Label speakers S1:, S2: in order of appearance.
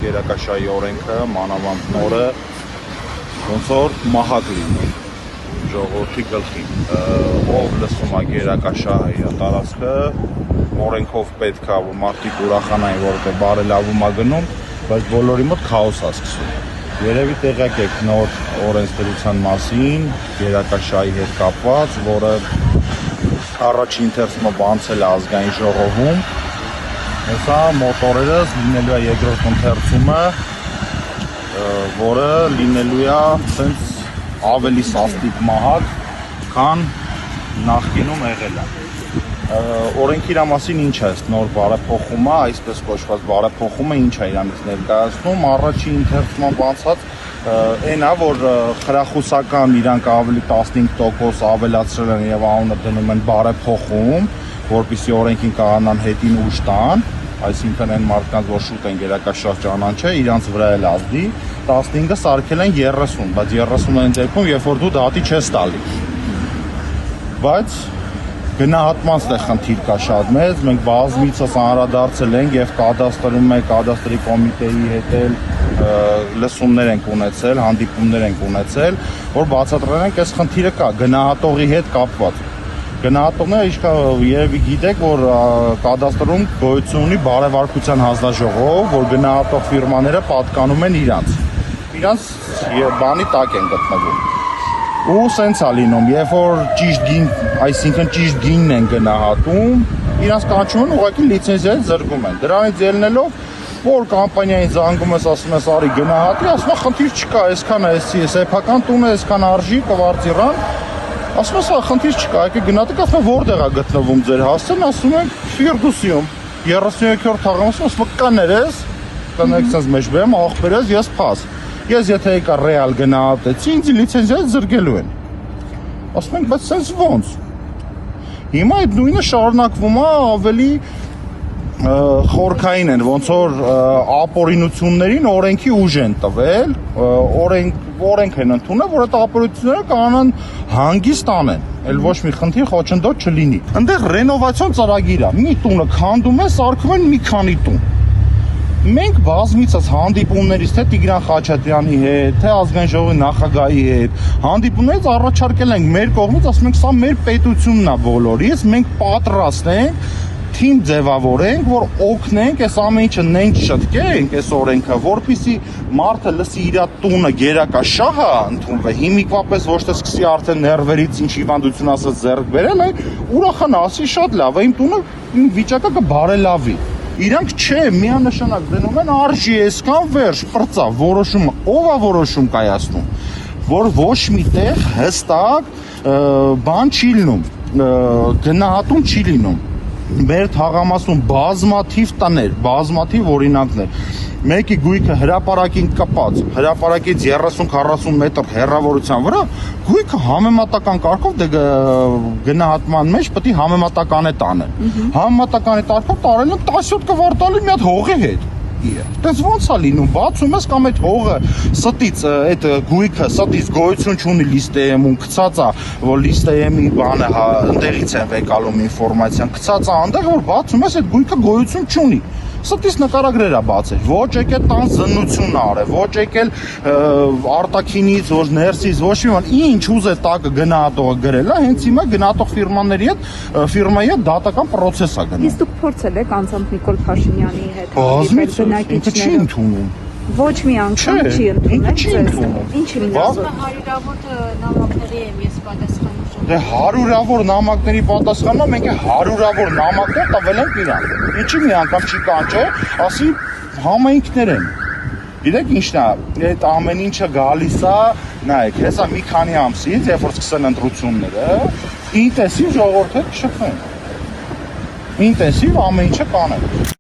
S1: գերակաշարի օրենքը, մանավանդ նորը ոնց որ մահակ լինի ժողովրդի գլխին, ով լսում է գերակաշահը իր տարածքը, օրենքով պետք է որ մարդիկ ուրախանային, որովհետև բարելավում է գնում, բայց բոլորի մոտ քաոս է սկսվում։ Երևի տեղյակ եք նոր օրենսդրության մասին, գերակաշահի հետ կապված, որը առաջին ընթերցումը բանցել է ազգային ժողովում, հեսա մոտորերս լինելու է երկրորդ ընթերցումը, որը լինելու է սենց ավելի սաստիկ մահակ, քան նախկինում եղել է։ Օրենքի իր մասին ինչ է նոր բարեփոխումը, այսպես կոչված բարեփոխումը ինչ է իրանից ներկայացնում, առաջին ընթերցման բացած այն է, որ խրախուսական իրանք ավելի 15% ավելացրել են եւ անունը դնում են բարեփոխում, որպեսզի օրենքին կանան հետին ուժ տան, այսինքն այն մարդկանց, որ շուտ են գերակաշահ ճանաչել, իրանց վրա էլ ազդի, 15-ը սարքել են 30, բայց 30-ն դեպքում, երբ որ դու դատի չես տալի։ Բայց գնահատման ստե խնդիր կա շատ մեծ, մենք բազմիցս անդրադարձել ենք եւ կադաստրում է, կադաստրի կոմիտեի հետ էլ լսումներ ենք ունեցել, հանդիպումներ ենք ունեցել, որ բացատրել ենք այս խնդիրը կա գնահատողի հետ կապված։ Գնահատողները երևի գիտեք, որ կադաստրում գոյություն ունի բարեվարկության հանձնաժողով, որ գնահատող ֆիրմաները պատկանում են իրանց բանի տակ են գտնվում։ Ու սենց է լինում, երբ որ ճիշտ գին, այսինքն ճիշտ գինն են գնահատում, իրանց կանչում են ուղղակի լիցենզիայից զրկում են։ Դրանից ելնելով, որ կամպանիային զանգում ես, ասում ես արի գնահատի, ասում է խնդիր չկա, այսքան է, սեփական տունը, այսքան արժի, կվարձիրան, ասում ես խնդիր չկա, եկեք գնահատեք, ասում է որտեղ է գտնվում ձեր հասցեն, ասում են Ֆիրդուսիում, 37-րդ թաղում, ասում է կներես, կներեք սենց մեջ բեմ, աղբերես, ես փաս։ Ես եթե եկա ռեալ գնահատեցի, ինձ լիցենզիայից զրկելու են։ Ասում ենք, բայց սենց ոնց։ Հիմա այդ նույնը շարունակվում է ավելի խորքային են, ոնց որ ապօրինություններին օրենքի ուժ են տվել, օրենք են ընդունել, որ այդ ապօրինությունները կանան հանգիստ անեն, էլ ոչ մի խնդիր խոչընդոտ չլինի։ Այնտեղ ռենովացիոն ծրագիր է, մի տունը քանդում է, սարքում են մի քանի տուն։ Մենք բազմիցս հանդիպումներից թե Տիգրան Խաչատրյանի հետ, թե ազգային ժողովի նախագահի հետ հանդիպումներից առաջարկել ենք մեր կողմից, ասում ենք, սա մեր պետությունն է բոլորիս, մենք պատրաստ ենք թիմ ձևավորենք, որ օգնենք, այս ամեն ինչը նենք շտկենք, այս օրենքը, որպեսզի մարդը լսի իր տունը գերակաշահ է ընդունվել, հիմիկվապես ոչ թե սկսի արդեն ներվերից ինչ հիվանդություն ասած ձեռք բերել, այ ուրախանա, ասի շատ լավ է, իմ տունը վիճակը կբարելավի։ Իրանք չէ, միանշանակ դնում են արժի այսքան վերջ, պրծա, որոշումը, ով է որոշում կայացնում, որ ոչ միտեղ հստակ բան չի լինում, գնահատում չի լինում։ Մեր թաղամասում բազմաթիվ տներ, բազմաթիվ օրինակներ, մեկի գույքը հրապարակին կպած, հրապարակից 30-40 մետր հեռավորության վրա, գույքը համեմատական կարգով գնահատման մեջ պետք է համեմատական է տանել։ Համեմատականի տարգով տարել են 17 կվարտալի մի հատ հողի հետ։ Դες ոնց է լինում, բացում ես կամ այդ հողը ստից, այդ գույքը ստից գոյություն չունի լիստեյում, գցած է, որ լիստեյի բանը ընդեղից են վեկալում ինֆորմացիան, գցած է այնտեղ, որ բացում ես այդ գույքը գոյություն չունի։ Ստից նկարագրեր է բացել, ոչ եկել տան զննություն արել, ոչ եկել արտաքինից, ոչ ներսից, ոչ մի բան, ինչ ուզե տակը գնահատողը գրել է, հենց հիմա գնահատող ֆիրմայի հետ դատական պրոցես է գնում։
S2: Իսկ դուք փորձել եք անձամբ Նիկոլ Փաշինյանի հետ
S1: ինքը չի ընդունում։
S2: Ոչ մի անգամ չի ընդունել։
S1: Ինչի՞
S3: հարյուրավոր նամակների եմ ես պատասխանում։
S1: Դե հարյուրավոր նամակների պատասխանումը մենք հարյուրավոր նամակներ տվել ենք իրան։ Ինչի՞ մի անգամ չի կանչել, ասի համայնքներ են։ Գիտեք ինչն է, այդ ամեն ինչը գալիս է, նայեք, հեսա մի քանի ամսից, երբ որ սկսեն ընտրությունները, ինտենսիվ ժողովուրդը կշփվեն։ Ինտենսիվ ամեն ինչը կանեն։